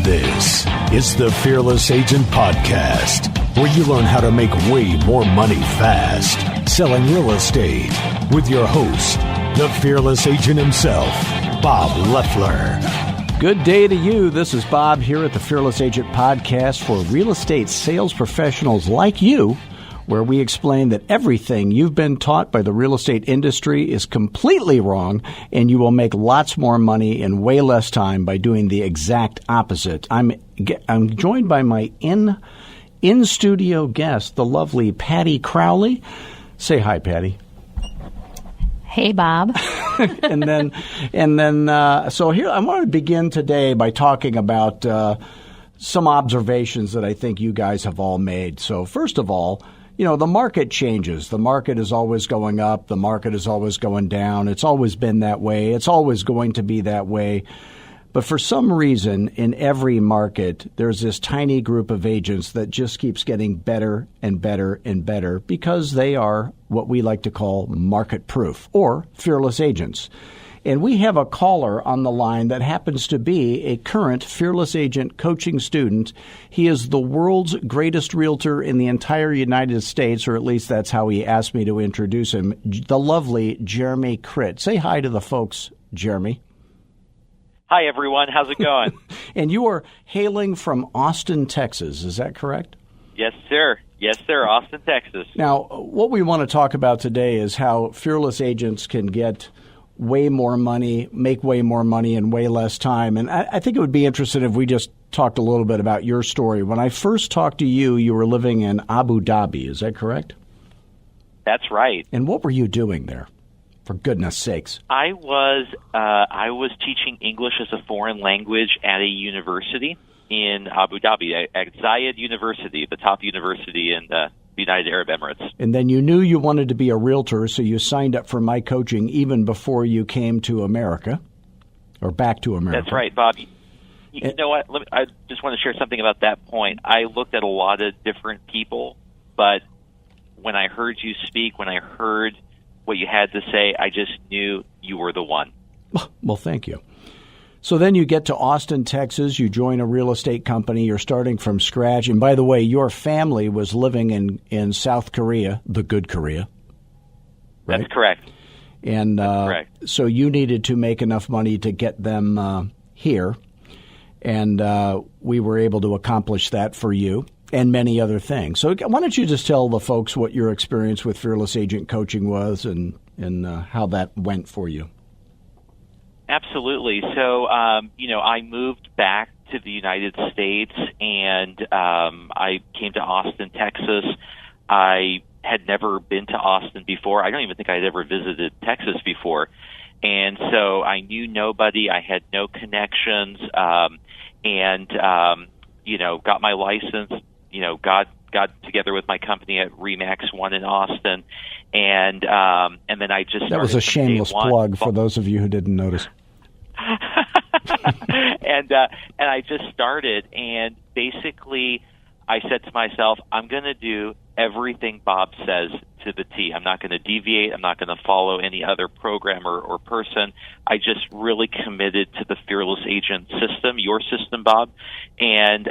This is the Fearless Agent Podcast, where you learn how to make way more money fast selling real estate with your host, the Fearless Agent himself, Bobloeffler. Good day to you. This is Bob here at the Fearless Agent Podcast for real estate sales professionals like you, where we explain that everything you've been taught by the real estate industry is completely wrong, and you will make lots more money in way less time by doing the exact opposite. I'm joined by my in-studio guest, the lovely Patty Crowley. Say hi, Patty. Hey, Bob. So here I want to begin today by talking about some observations that I think you guys have all made. So first of all, you know, the market changes. The market is always going up. The market is always going down. It's always been that way. It's always going to be that way. But for some reason, in every market, there's this tiny group of agents that just keeps getting better and better and better because they are what we like to call market proof or fearless agents. And we have a caller on the line that happens to be a current Fearless Agent coaching student. He is the world's greatest realtor in the entire United States, or at least that's how he asked me to introduce him, the lovely Jeremy Critt. Say hi to the folks, Jeremy. Hi, everyone. How's it going? And you are hailing from Austin, Texas. Is that correct? Yes, sir. Yes, sir. Austin, Texas. Now, what we want to talk about today is how fearless agents can get way more money, make way more money in way less time. And I think it would be interesting if we just talked a little bit about your story. When I first talked to you, you were living in Abu Dhabi. Is that correct? That's right. And what were you doing there, for goodness sakes? I was teaching English as a foreign language at a university in Abu Dhabi, at Zayed University, the top university in the United Arab Emirates. And then you knew you wanted to be a realtor, so you signed up for my coaching even before you came to America, or back to America. That's right, Bob. You know what? I just want to share something about that point. I looked at a lot of different people, but when I heard you speak, when I heard what you had to say, I just knew you were the one. Well, thank you. So then you get to Austin, Texas. You join a real estate company. You're starting from scratch. And by the way, your family was living in South Korea, the good Korea. Right? That's correct. And That's correct. So you needed to make enough money to get them here. And we were able to accomplish that for you and many other things. So why don't you just tell the folks what your experience with Fearless Agent coaching was and how that went for you? Absolutely. So, I moved back to the United States, and I came to Austin, Texas. I had never been to Austin before. I don't even think I'd ever visited Texas before. And so I knew nobody. I had no connections, got my license, got together with my company at RE/MAX 1 in Austin, and then I just started. That was a shameless plug for those of you who didn't notice. and I just started, and basically I said to myself, I'm going to do everything Bob says to the T. I'm not going to deviate. I'm not going to follow any other program or person. I just really committed to the Fearless Agent system, your system, Bob, and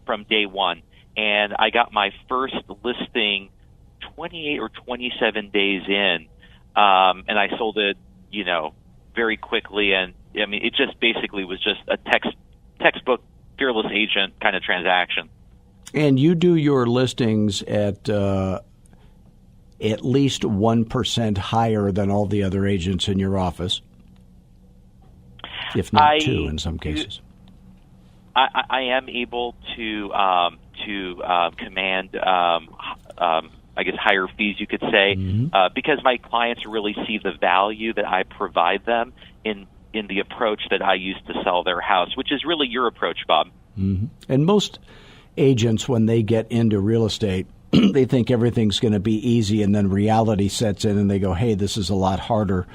from day one. And I got my first listing 28 or 27 days in, and I sold it, very quickly. And I mean, it just basically was just a textbook Fearless Agent kind of transaction. And you do your listings at least 1% higher than all the other agents in your office, if not 2 in some cases. I am able to command, higher fees, you could say, because my clients really see the value that I provide them in the approach that I use to sell their house, which is really your approach, Bob. Mm-hmm. And most agents, when they get into real estate, they think everything's going to be easy, and then reality sets in and they go, hey, this is a lot harder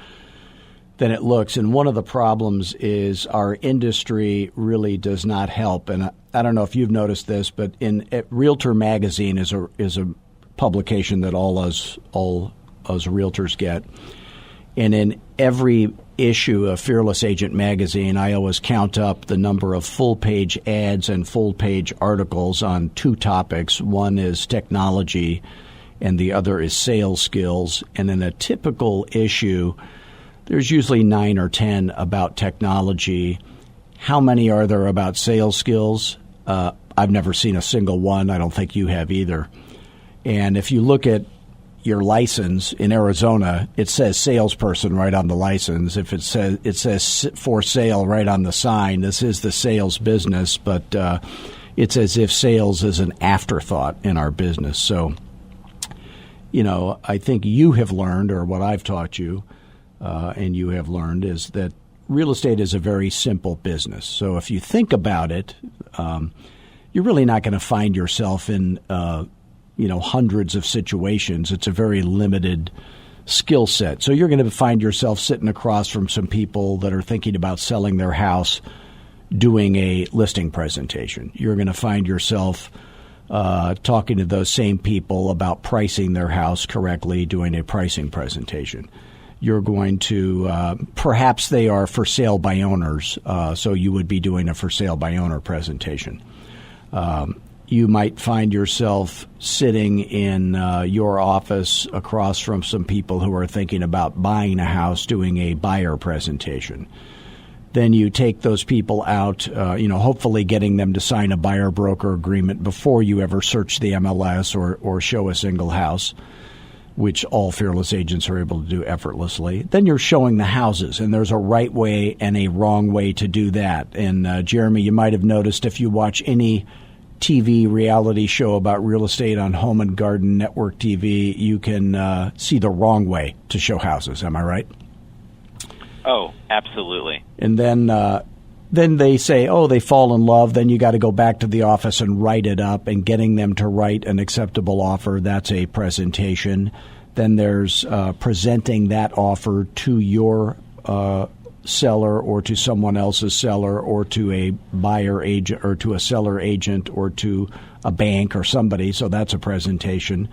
than it looks. And one of the problems is our industry really does not help. And I don't know if you've noticed this, but Realtor Magazine is a publication that all us realtors get. And in every issue of Fearless Agent magazine, I always count up the number of full-page ads and full-page articles on two topics. One is technology, and the other is sales skills. And in a typical issue, there's usually 9 or 10 about technology. How many are there about sales skills? I've never seen a single one. I don't think you have either. And if you look at your license in Arizona, it says salesperson right on the license. If it says for sale right on the sign, this is the sales business, but it's as if sales is an afterthought in our business. So, I think you have learned, or what I've taught you, and you have learned, is that real estate is a very simple business. So if you think about it, you're really not going to find yourself in hundreds of situations. It's a very limited skill set. So you're going to find yourself sitting across from some people that are thinking about selling their house doing a listing presentation. You're going to find yourself talking to those same people about pricing their house correctly, doing a pricing presentation. You're going to, perhaps they are for sale by owners, so you would be doing a for sale by owner presentation. You might find yourself sitting in your office across from some people who are thinking about buying a house, doing a buyer presentation. Then you take those people out, hopefully getting them to sign a buyer broker agreement before you ever search the MLS or show a single house, which all fearless agents are able to do effortlessly. Then you're showing the houses, and there's a right way and a wrong way to do that. And Jeremy, you might have noticed if you watch any TV reality show about real estate on Home and Garden Network TV, you can see the wrong way to show houses. Am I right? Oh, absolutely. And then they say, they fall in love. Then you got to go back to the office and write it up, and getting them to write an acceptable offer. That's a presentation. Then there's presenting that offer to your seller or to someone else's seller or to a buyer agent or to a seller agent or to a bank or somebody. So that's a presentation.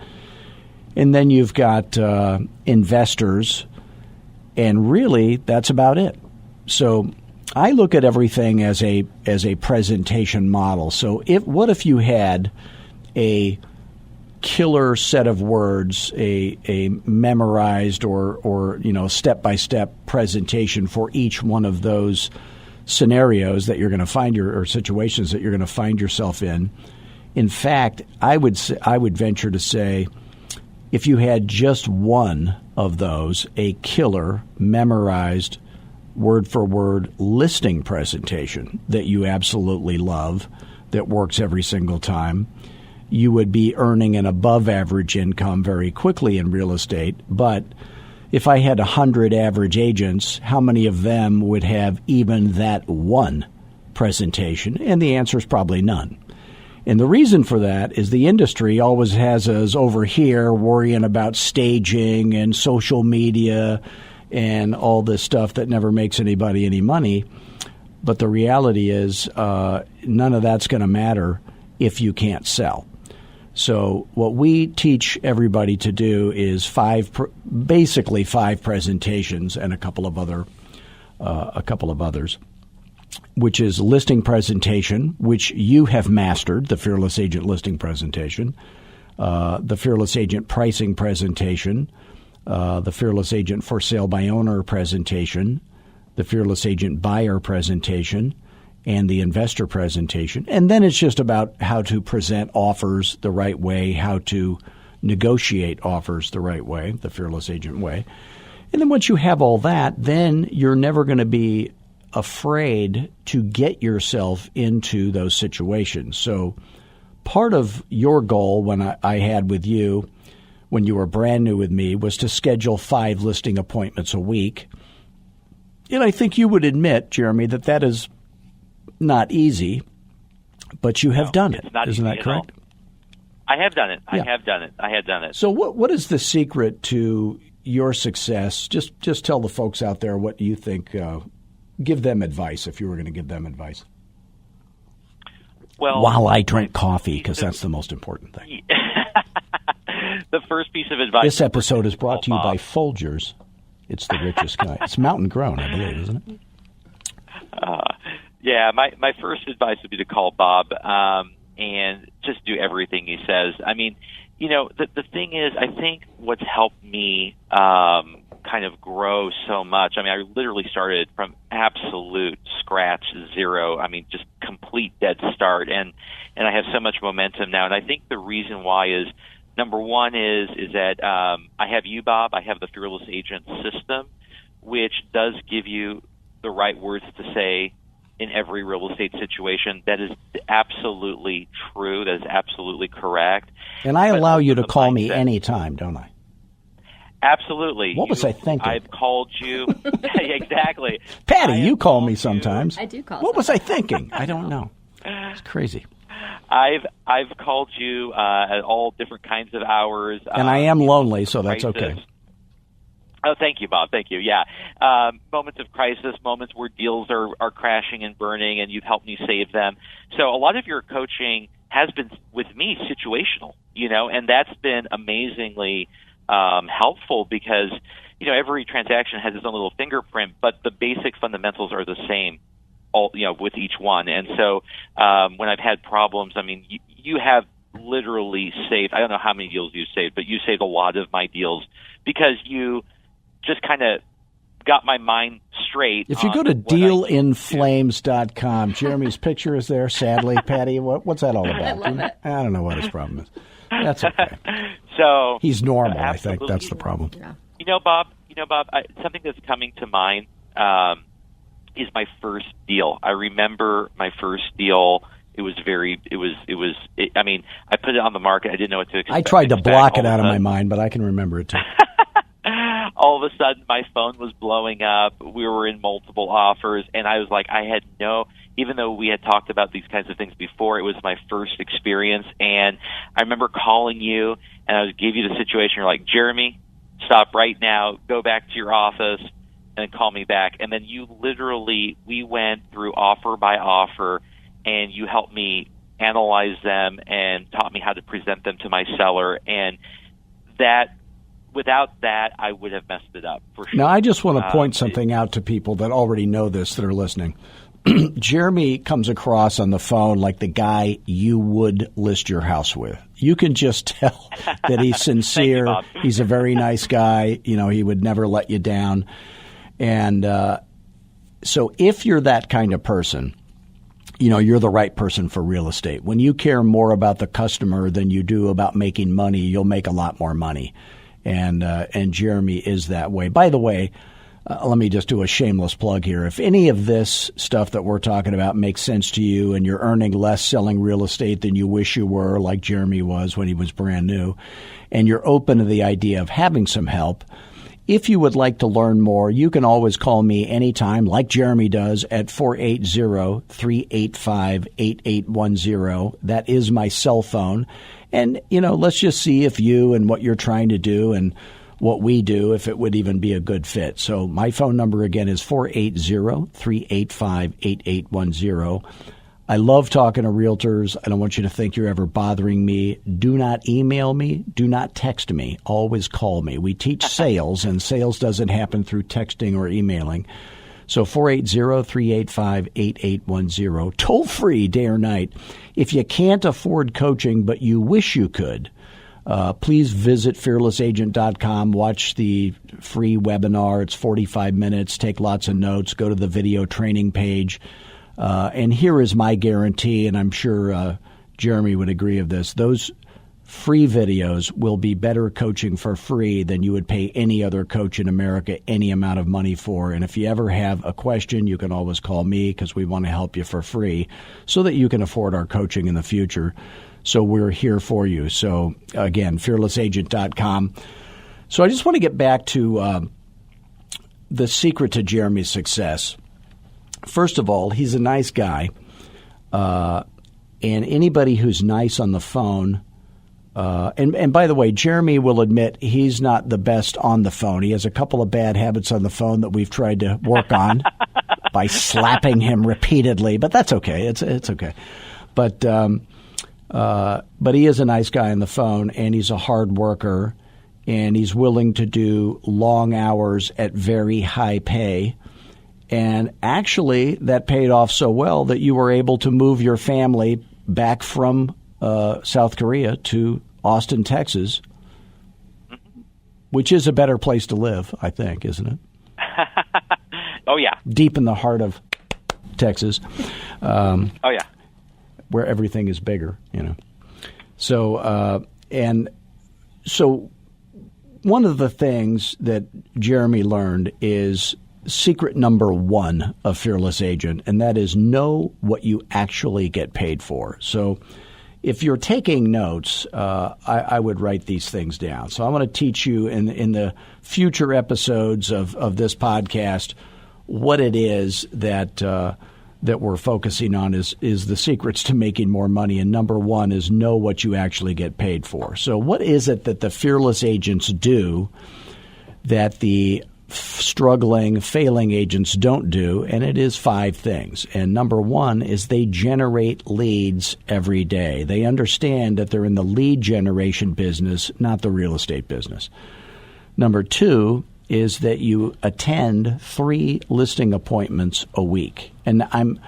And then you've got investors, and really that's about it. So I look at everything as a presentation model. So what if you had a killer set of words, a memorized or step-by-step presentation for each one of those scenarios that you're going to find or situations that you're going to find yourself in. In fact, I would venture to say, if you had just one of those, a killer memorized word-for-word listing presentation that you absolutely love, that works every single time, you would be earning an above-average income very quickly in real estate. But if I had 100 average agents, how many of them would have even that one presentation? And the answer is probably none. And the reason for that is the industry always has us over here worrying about staging and social media and all this stuff that never makes anybody any money. But the reality is none of that's going to matter if you can't sell. So what we teach everybody to do is basically five presentations and a couple of others, which is listing presentation, which you have mastered, the Fearless Agent listing presentation, the Fearless Agent pricing presentation, the Fearless Agent for sale by owner presentation, the Fearless Agent buyer presentation, and the investor presentation. And then it's just about how to present offers the right way, how to negotiate offers the right way, the Fearless Agent way. And then once you have all that, then you're never going to be afraid to get yourself into those situations. So part of your goal when I had with you, when you were brand new with me, was to schedule 5 listing appointments a week. And I think you would admit, Jeremy, that is not easy, but you have done it. Isn't that correct? I have done it. Yeah. I have done it. So what is the secret to your success? Just tell the folks out there what you think. Give them advice if you were going to give them advice. Well, while I drink coffee, because that's the most important thing. The first piece of advice. This episode is brought to you by Folgers. It's the richest guy. It's mountain grown, I believe, isn't it? Yeah, my first advice would be to call Bob and just do everything he says. I mean, the thing is, I think what's helped me kind of grow so much. I mean, I literally started from absolute scratch, zero. I mean, just complete dead start, and I have so much momentum now. And I think the reason why is, number one is that I have you, Bob. I have the Fearless Agent system, which does give you the right words to say in every real estate situation. That is absolutely true. That is absolutely correct. And I allow you to call me anytime, don't I? Absolutely. What was I thinking? I've called you. Exactly. Patty, you call me sometimes. I do call. What was I thinking? I don't know. It's crazy. I've called you at all different kinds of hours. And I am lonely, so that's okay. Oh, thank you, Bob. Thank you. Yeah. Moments of crisis, moments where deals are crashing and burning, and you've helped me save them. So a lot of your coaching has been, with me, situational, and that's been amazingly helpful because, every transaction has its own little fingerprint, but the basic fundamentals are the same, with each one. And so when I've had problems, I mean, you have literally saved, I don't know how many deals you saved, but you saved a lot of my deals because you just kind of got my mind straight. If you go to dealinflames.com, Jeremy's picture is there, sadly. Patty, what's that all about? I love it. I don't know what his problem is. That's okay. So he's normal, I think. That's the problem. Yeah. Bob, something that's coming to mind is my first deal. I remember my first deal. I mean, I put it on the market. I didn't know what to expect. I tried to block it out of my mind, but I can remember it too. All of a sudden, my phone was blowing up. We were in multiple offers, and I was like, even though we had talked about these kinds of things before, it was my first experience. And I remember calling you, and I gave you the situation. You're like, Jeremy, stop right now, go back to your office, and call me back. And then we went through offer by offer, and you helped me analyze them and taught me how to present them to my seller. And without that, I would have messed it up for sure. Now, I just want to point something out to people that already know this that are listening. Jeremy comes across on the phone like the guy you would list your house with. You can just tell that he's sincere. Thank you, Bob. He's a very nice guy. He would never let you down. And so if you're that kind of person, you're the right person for real estate. When you care more about the customer than you do about making money, you'll make a lot more money. And Jeremy is that way. By the way, let me just do a shameless plug here. If any of this stuff that we're talking about makes sense to you and you're earning less selling real estate than you wish you were, like Jeremy was when he was brand new, and you're open to the idea of having some help, if you would like to learn more, you can always call me anytime, like Jeremy does, at 480-385-8810. That is my cell phone. And, let's just see if you and what you're trying to do and what we do, if it would even be a good fit. So my phone number again is 480-385-8810. I love talking to realtors. I don't want you to think you're ever bothering me. Do not email me. Do not text me. Always call me. We teach sales, and sales doesn't happen through texting or emailing. So 480-385-8810. Toll free day or night. If you can't afford coaching but you wish you could, please visit fearlessagent.com. Watch the free webinar. It's 45 minutes. Take lots of notes. Go to the video training page. And here is my guarantee, and I'm sure Jeremy would agree of this. Those free videos will be better coaching for free than you would pay any other coach in America any amount of money for. And if you ever have a question, you can always call me because we want to help you for free so that you can afford our coaching in the future. So we're here for you. So, again, fearlessagent.com. So I just want to get back to the secret to Jeremy's success. First of all, he's a nice guy. And anybody who's nice on the phone, and by the way, Jeremy will admit he's not the best on the phone. He has a couple of bad habits on the phone that we've tried to work on by slapping him repeatedly, but that's okay. It's okay. But he is a nice guy on the phone, and he's a hard worker, and he's willing to do long hours at very high pay. And actually, that paid off so well that you were able to move your family back from South Korea to Austin, Texas, which is a better place to live, I think, isn't it? Oh, yeah. Deep in the heart of Texas. Oh, yeah. Where everything is bigger, So, so one of the things that Jeremy learned is secret number one of Fearless Agent, and that is know what you actually get paid for. So if you're taking notes, I would write these things down. So I want to teach you in the future episodes of this podcast what it is that we're focusing on is the secrets to making more money. And number one is know what you actually get paid for. So what is it that the fearless agents do that the struggling, failing agents don't do? And it is 5 things. And number one is they generate leads every day. They understand that they're in the lead generation business, not the real estate business. Number 2 is that you attend 3 listing appointments a week. And I'm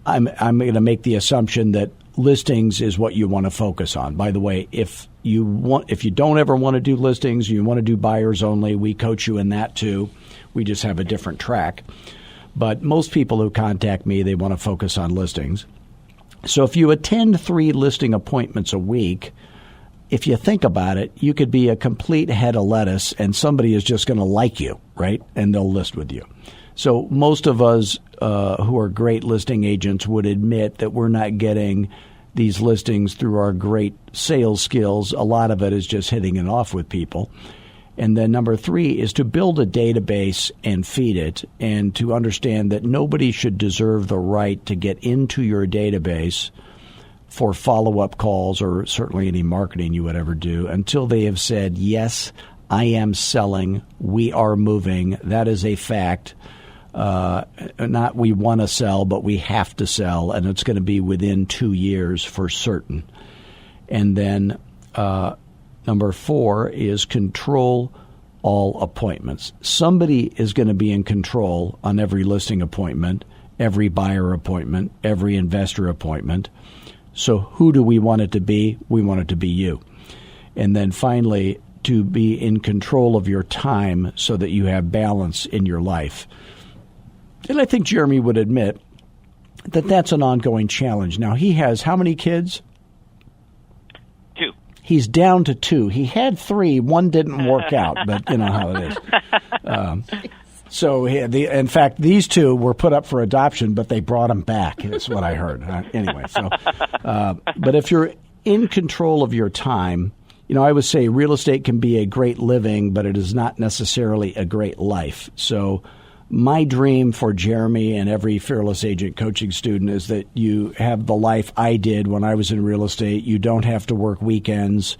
going to make the assumption that listings is what you want to focus on. By the way, if you don't ever want to do listings, you want to do buyers only, we coach you in that too. We just have a different track. But most people who contact me, they want to focus on listings. So if you attend 3 listing appointments a week, if you think about it, you could be a complete head of lettuce and somebody is just going to like you, right? And they'll list with you. So most of us who are great listing agents would admit that we're not getting these listings through our great sales skills. A lot of it is just hitting it off with people. And then number 3 is to build a database and feed it, and to understand that nobody should deserve the right to get into your database for follow-up calls or certainly any marketing you would ever do until they have said, yes, I am selling, we are moving, that is a fact. Not we want to sell, but we have to sell, and it's going to be within 2 years for certain. And then number 4 is control all appointments. Somebody is going to be in control on every listing appointment, every buyer appointment, every investor appointment. So who do we want it to be? We want it to be you. And then finally, to be in control of your time so that you have balance in your life. And I think Jeremy would admit that that's an ongoing challenge. Now, he has how many kids? 2. He's down to 2. He had 3. One didn't work out, but you know how it is. So, in fact, these 2 were put up for adoption, but they brought them back, is what I heard. Anyway, so, but if you're in control of your time, I always say real estate can be a great living, but it is not necessarily a great life. So my dream for Jeremy and every Fearless Agent coaching student is that you have the life I did when I was in real estate. You don't have to work weekends.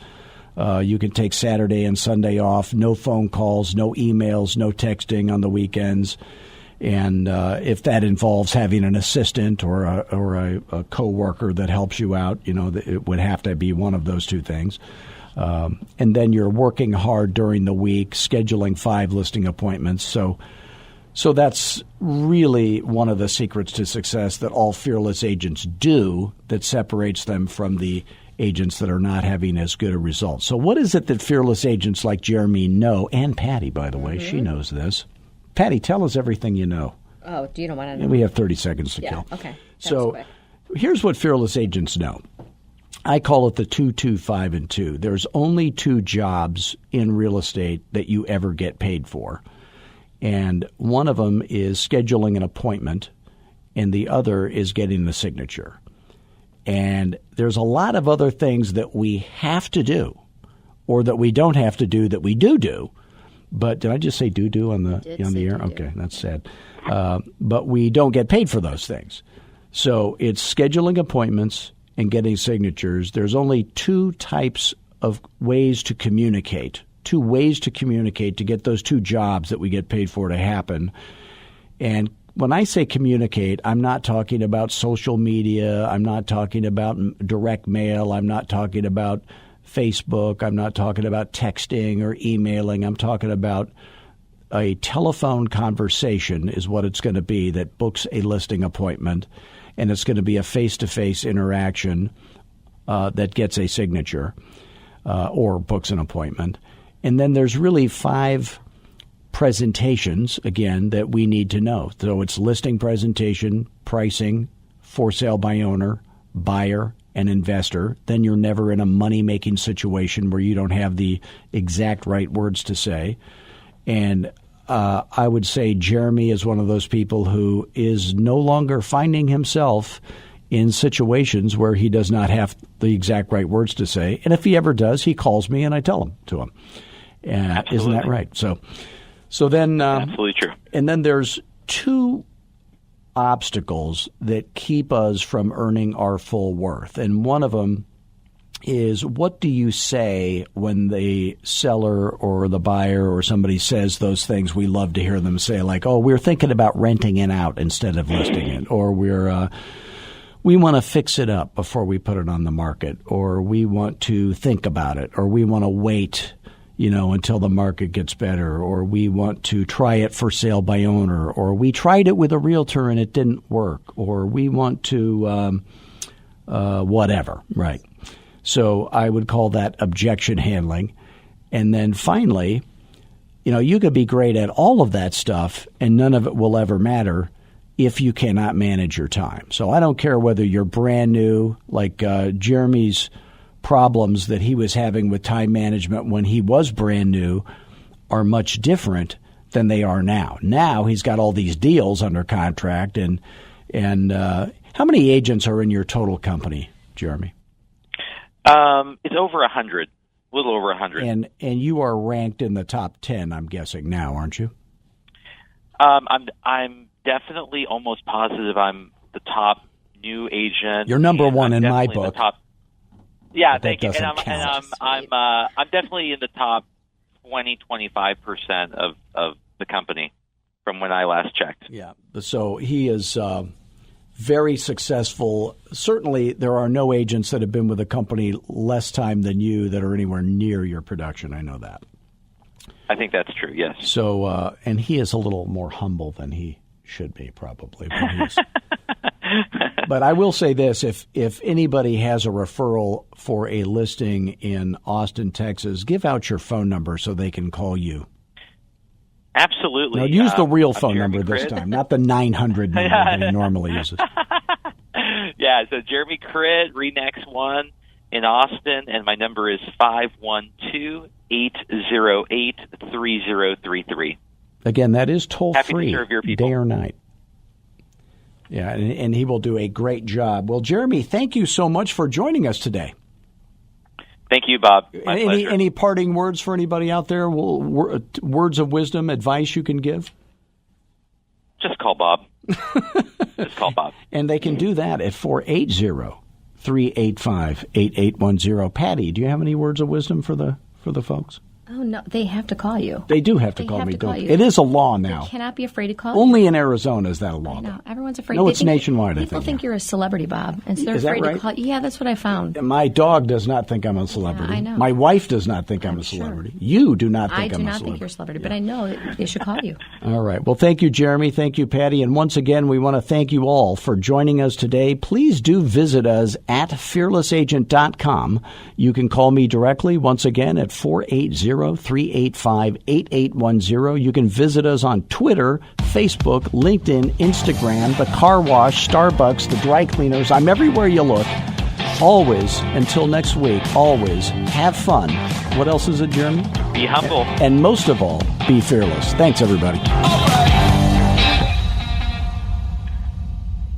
You can take Saturday and Sunday off, no phone calls, no emails, no texting on the weekends. And if that involves having an assistant or a coworker that helps you out, it would have to be one of those 2 things. And then you're working hard during the week, scheduling 5 listing appointments. So that's really one of the secrets to success that all fearless agents do that separates them from the agents that are not having as good a result. So what is it that fearless agents like Jeremy know? And Patty, by the way, she knows this. Patty, tell us everything you know. Oh, do you don't want to know? We have 30 seconds to kill. Okay. So here's what fearless agents know. I call it the 2, 2, 5, and 2. There's only 2 jobs in real estate that you ever get paid for. And one of them is scheduling an appointment, and the other is getting the signature. And there's a lot of other things that we have to do or that we don't have to do that we do. But did I just say do on the air? Okay, that's sad. But we don't get paid for those things. So it's scheduling appointments and getting signatures. There's only 2 types of ways to communicate. 2 ways to communicate to get those 2 jobs that we get paid for to happen. And when I say communicate, I'm not talking about social media. I'm not talking about direct mail. I'm not talking about Facebook. I'm not talking about texting or emailing. I'm talking about a telephone conversation is what it's going to be that books a listing appointment, and it's going to be a face-to-face interaction that gets a signature or books an appointment. And then there's really 5 presentations, again, that we need to know. So it's listing presentation, pricing, for sale by owner, buyer, and investor. Then you're never in a money-making situation where you don't have the exact right words to say. And I would say Jeremy is one of those people who is no longer finding himself in situations where he does not have the exact right words to say. And if he ever does, he calls me and I tell him to him. Isn't that right? So then, absolutely true. And then there's 2 obstacles that keep us from earning our full worth. And one of them is, what do you say when the seller or the buyer or somebody says those things we love to hear them say, like, oh, we're thinking about renting it out instead of listing it, or we want to fix it up before we put it on the market, or we want to think about it, or we want to wait, until the market gets better, or we want to try it for sale by owner, or we tried it with a realtor and it didn't work, or we want to whatever, right? So I would call that objection handling. And then finally, you could be great at all of that stuff and none of it will ever matter if you cannot manage your time. So I don't care whether you're brand new, like Jeremy's problems that he was having with time management when he was brand new are much different than they are now. Now he's got all these deals under contract. And how many agents are in your total company, Jeremy? It's over 100, a little over 100. And you are ranked in the top 10, I'm guessing now, aren't you? I'm definitely almost positive I'm the top new agent. You're number one in my book. Yeah, thank you. And I'm definitely in the top 20-25% of the company from when I last checked. Yeah. So he is very successful. Certainly, there are no agents that have been with a company less time than you that are anywhere near your production. I know that. I think that's true. Yes. So, and he is a little more humble than he should be, probably. But I will say this: if anybody has a referral for a listing in Austin, Texas, give out your phone number so they can call you. Absolutely. Now, use the real phone number this time, not the 900 number that he normally uses. Yeah, so Jeremy Critt, RE/MAX 1 in Austin, and my number is 512-808-3033. Again, that is toll-free, Happy to serve your people. Day or night. Yeah, and he will do a great job. Well, Jeremy, thank you so much for joining us today. Thank you, Bob. My pleasure. Any parting words for anybody out there? Words of wisdom, advice you can give? Just call Bob. Just call Bob. And they can do that at 480-385-8810. Patty, do you have any words of wisdom for the folks? Oh, no, they have to call you. They do have to call me, don't they? It is a law now. You cannot be afraid to call Only in Arizona is that a law. No, everyone's afraid. No, it's nationwide, I think. People think you're a celebrity, Bob, and so they're afraid to call you. Yeah, that's what I found. My dog does not think I'm a celebrity. Yeah, I know. My wife does not think I'm a celebrity. Sure. You do not think I'm a celebrity. I do not think you're a celebrity, but I know that they should call you. All right. Well, thank you, Jeremy. Thank you, Patty. And once again, we want to thank you all for joining us today. Please do visit us at fearlessagent.com. You can call me directly, once again, at 480-385-8810. You can visit us on Twitter, Facebook, LinkedIn, Instagram, the car wash, Starbucks, the dry cleaners. I'm everywhere you look. Always, until next week, always have fun. What else is it, Jeremy? Be humble. And most of all, be fearless. Thanks, everybody.